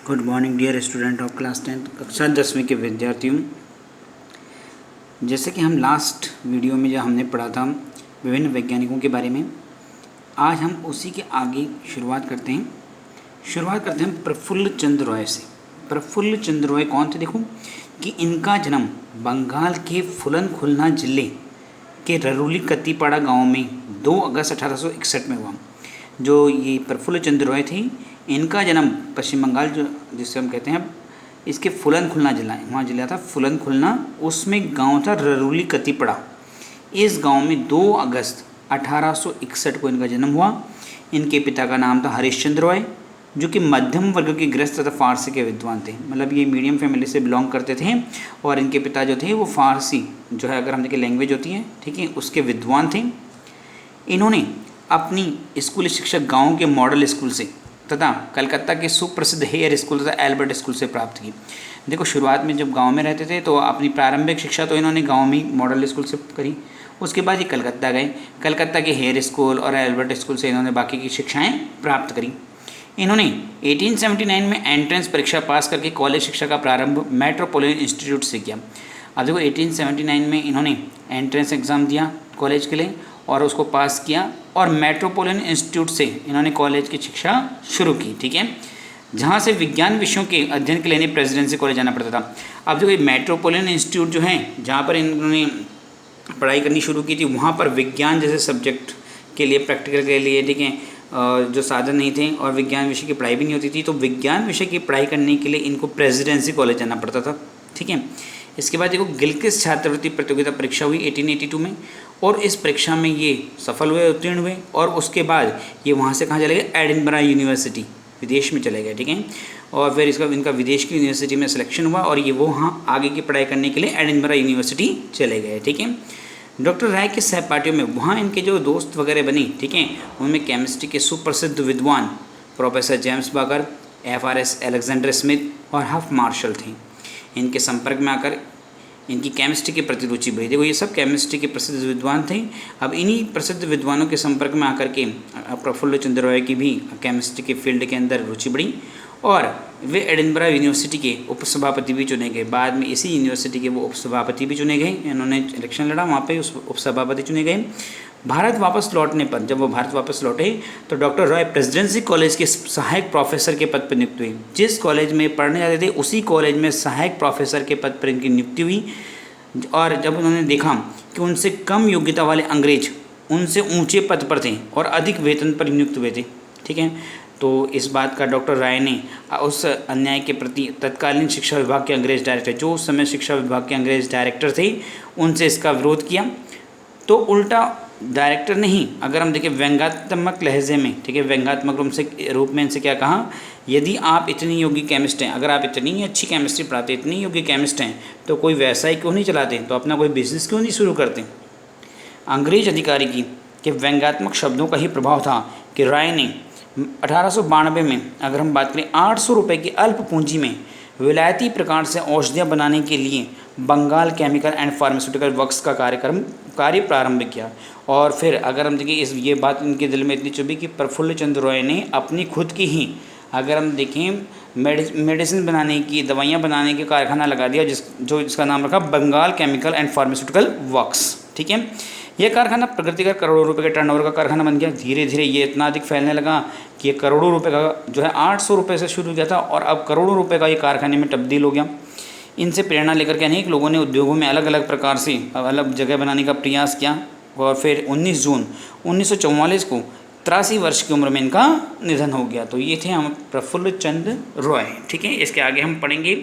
Good morning dear student of class 10 कक्षा 10वीं के विद्यार्थियों। जैसे कि हम लास्ट वीडियो में जो हमने पढ़ा था विभिन्न वैज्ञानिकों के बारे में, आज हम उसी के आगे शुरुआत करते हैं प्रफुल्ल चंद्र रॉय से। प्रफुल्ल चंद्र रॉय कौन थे? देखो कि इनका जन्म बंगाल के फुलन खुलना जिले के ररूली कत्तीपाड़ा गाँव में 2 अगस्त 1861 में हुआ। जो ये प्रफुल्ल चंद्र रॉय थे, इनका जन्म पश्चिम बंगाल जो जिसे हम कहते हैं इसके फुलन खुलना जिला है, वहाँ जिला था फुलन खुलना, उसमें गांव था ररूली कत्तीपड़ा। इस गांव में 2 अगस्त 1861 को इनका जन्म हुआ। इनके पिता का नाम था हरिश्चंद्र रॉय, जो कि मध्यम वर्ग के गृहस्थ तथा फारसी के विद्वान थे। मतलब ये मीडियम फैमिली से बिलोंग करते थे और इनके पिता जो थे वो फारसी जो है, अगर हम देखें लैंग्वेज होती है, ठीक है, उसके विद्वान थे। इन्होंने अपनी स्कूली शिक्षा गाँव के मॉडल स्कूल से तथा कलकत्ता के सुप्रसिद्ध हेयर स्कूल तथा एल्बर्ट स्कूल से प्राप्त की। देखो शुरुआत में जब गांव में रहते थे तो अपनी प्रारंभिक शिक्षा तो इन्होंने गांव में मॉडल स्कूल से करी। उसके बाद ये कलकत्ता गए, कलकत्ता के हेयर स्कूल और एल्बर्ट स्कूल से इन्होंने बाकी की शिक्षाएं प्राप्त करी। इन्होंने 1879 में एंट्रेंस परीक्षा पास करके कॉलेज शिक्षा का प्रारंभ मेट्रोपोलिटन इंस्टीट्यूट से किया। अब देखो 1879 में इन्होंने एंट्रेंस एग्ज़ाम दिया कॉलेज के लिए और उसको पास किया और मेट्रोपोलिटन इंस्टीट्यूट से इन्होंने कॉलेज की शिक्षा शुरू की, ठीक है, जहाँ से विज्ञान विषयों के अध्ययन के लिए प्रेसिडेंसी कॉलेज जाना पड़ता था। अब देखो मेट्रोपोलिटन इंस्टीट्यूट जो है जहाँ पर इन्होंने पढ़ाई करनी शुरू की थी, वहाँ पर विज्ञान जैसे सब्जेक्ट के लिए प्रैक्टिकल के लिए, ठीक है, जो साधन नहीं थे और विज्ञान विषय की पढ़ाई भी नहीं होती थी, तो विज्ञान विषय की पढ़ाई करने के लिए इनको प्रेसिडेंसी कॉलेज जाना पड़ता था, ठीक है। इसके बाद देखो गिलक्रिस्ट छात्रवृत्ति प्रतियोगिता परीक्षा हुई 1882 में और इस परीक्षा में ये सफल हुए, उत्तीर्ण हुए और उसके बाद ये वहाँ से कहाँ चले गए? एडिनबरा यूनिवर्सिटी, विदेश में चले गए, ठीक है। और फिर इनका विदेश की यूनिवर्सिटी में सिलेक्शन हुआ और ये वो वहाँ आगे की पढ़ाई करने के लिए एडिनबरा यूनिवर्सिटी चले गए, ठीक है। डॉक्टर राय के सहपाठियों में वहाँ इनके जो दोस्त वगैरह बने, ठीक है, उनमें केमिस्ट्री के सुप्रसिद्ध विद्वान प्रोफेसर जेम्स बाकर, FRS अलेक्जेंडर स्मिथ और हफ मार्शल थे। इनके संपर्क में आकर इनकी केमिस्ट्री के प्रति रुचि बढ़ी। देखो ये सब केमिस्ट्री के प्रसिद्ध विद्वान थे। अब इन्हीं प्रसिद्ध विद्वानों के संपर्क में आकर के प्रफुल्ल चंद्र रॉय की भी केमिस्ट्री के फील्ड के अंदर रुचि बढ़ी और वे एडिनबरा यूनिवर्सिटी के उपसभापति भी चुने गए। बाद में इसी यूनिवर्सिटी के वो उपसभापति भी चुने गए, इन्होंने इलेक्शन लड़ा, वहाँ पे उस उपसभापति चुने गए। भारत वापस लौटने पर, जब वो भारत वापस लौटे तो डॉक्टर रॉय प्रेसिडेंसी कॉलेज के सहायक प्रोफेसर के पद पर नियुक्त हुए। जिस कॉलेज में पढ़ने जाते थे उसी कॉलेज में सहायक प्रोफेसर के पद पर इनकी नियुक्ति हुई। और जब उन्होंने देखा कि उनसे कम योग्यता वाले अंग्रेज उनसे ऊंचे पद पर थे और अधिक वेतन पर नियुक्त हुए थे, ठीक है, तो इस बात का डॉक्टर राय ने उस अन्याय के प्रति तत्कालीन शिक्षा विभाग के अंग्रेज डायरेक्टर, जो उस समय शिक्षा विभाग के अंग्रेज डायरेक्टर थे, उनसे इसका विरोध किया। तो उल्टा डायरेक्टर नहीं, अगर हम देखें व्यंग्यात्मक लहजे में, ठीक है, व्यंग्यात्मक रूप में इनसे क्या कहा, यदि आप इतनी योग्य केमिस्ट हैं, अगर आप इतनी अच्छी केमिस्ट्री पढ़ाते, इतनी योग्य केमिस्ट हैं, तो कोई व्यवसाय क्यों नहीं चलाते, तो अपना कोई बिजनेस क्यों नहीं शुरू करते। अंग्रेज अधिकारी की के व्यंग्यात्मक शब्दों का ही प्रभाव था कि राय ने 1892 में, अगर हम बात करें, 800 रुपये की अल्प पूंजी में विलायती प्रकार से औषधियाँ बनाने के लिए Bengal chemical and pharmaceutical works का कार्य प्रारंभ किया। और फिर अगर हम देखें ये बात इनके दिल में इतनी चुभी कि प्रफुल्ल चंद्र रॉय ने अपनी खुद की ही, अगर हम देखें, मेडिसिन बनाने की, दवाइयाँ बनाने के कारखाना लगा दिया, जिसका नाम रखा Bengal chemical and pharmaceutical works, ठीक है। यह कारखाना प्रगति का करोड़ों रुपए के टर्नओवर का कारखाना बन गया। धीरे धीरे ये इतना अधिक फैलने लगा कि ये करोड़ों रुपए का जो है 800 रुपये से शुरू किया था और अब करोड़ों रुपए का ये कारखाने में तब्दील हो गया। इनसे प्रेरणा लेकर के अनेक लोगों ने उद्योगों में अलग अलग प्रकार से अलग जगह बनाने का प्रयास किया और फिर 19 जून 1944 को 83 वर्ष की उम्र में इनका निधन हो गया। तो ये थे हम प्रफुल्ल चंद्र रॉय, ठीक है। इसके आगे हम पढ़ेंगे